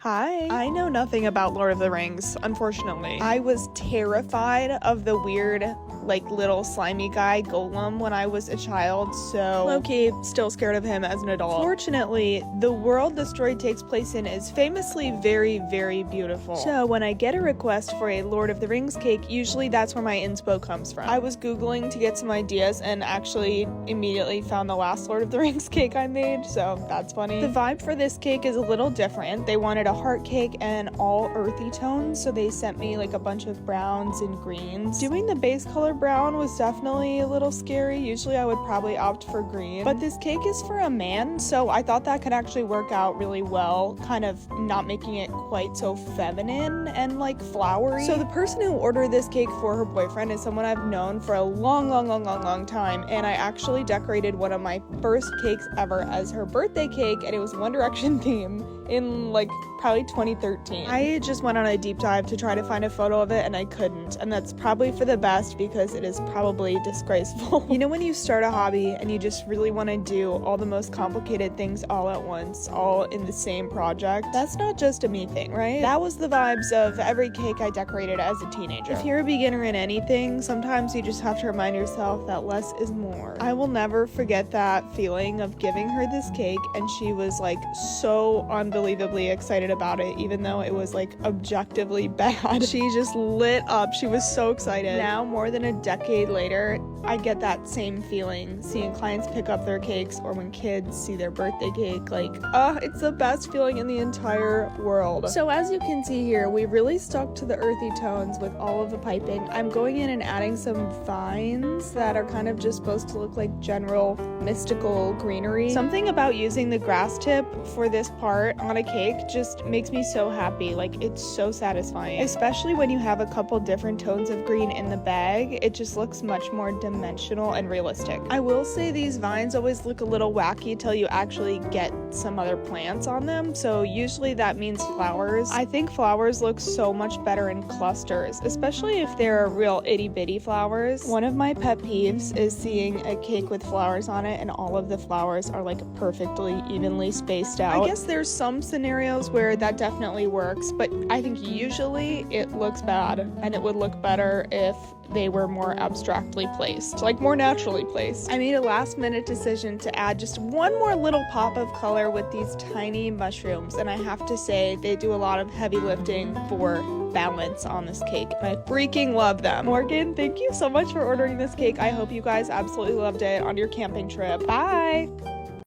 Hi. I know nothing about Lord of the Rings, unfortunately. I was terrified of the weird, little slimy guy, Golem, when I was a child, so low-key still scared of him as an adult. Fortunately, the world the story takes place in is famously very, very beautiful. So when I get a request for a Lord of the Rings cake, usually that's where my inspo comes from. I was Googling to get some ideas and actually immediately found the last Lord of the Rings cake I made, so that's funny. The vibe for this cake is a little different. They wanted a heart cake and all earthy tones, so they sent me a bunch of browns and greens. Doing the base color brown was definitely a little scary. Usually I would probably opt for green, but this cake is for a man, so I thought that could actually work out really well, kind of not making it quite so feminine and flowery. So the person who ordered this cake for her boyfriend is someone I've known for a long time, and I actually decorated one of my first cakes ever as her birthday cake, and it was One Direction theme in probably 2013. I just went on a deep dive to try to find a photo of it and I couldn't, and that's probably for the best because it is probably disgraceful. You know when you start a hobby and you just really want to do all the most complicated things all at once, all in the same project? That's not just a me thing, right? That was the vibes of every cake I decorated as a teenager. If you're a beginner in anything, sometimes you just have to remind yourself that less is more. I will never forget that feeling of giving her this cake and she was so unbelievably excited about it, even though it was objectively bad. She just lit up. She was so excited. Now, more than a decade later, I get that same feeling seeing clients pick up their cakes or when kids see their birthday cake. It's the best feeling in the entire world. So as you can see here, we really stuck to the earthy tones with all of the piping. I'm going in and adding some vines that are kind of just supposed to look like general mystical greenery. Something about using the grass tip for this part on a cake just makes me so happy. It's so satisfying, especially when you have a couple different tones of green in the bag. It just looks much more dimensional and realistic. I will say these vines always look a little wacky till you actually get some other plants on them, so usually that means flowers. I think flowers look so much better in clusters, especially if they're real itty-bitty flowers. One of my pet peeves is seeing a cake with flowers on it and all of the flowers are perfectly evenly spaced out. I guess there's some scenarios where that definitely works, but I think usually it looks bad, and it would look better if they were more abstractly placed, more naturally placed. I made a last minute decision to add just one more little pop of color with these tiny mushrooms, and I have to say they do a lot of heavy lifting for balance on this cake, and I freaking love them. Morgan, thank you so much for ordering this cake. I hope you guys absolutely loved it on your camping trip. Bye!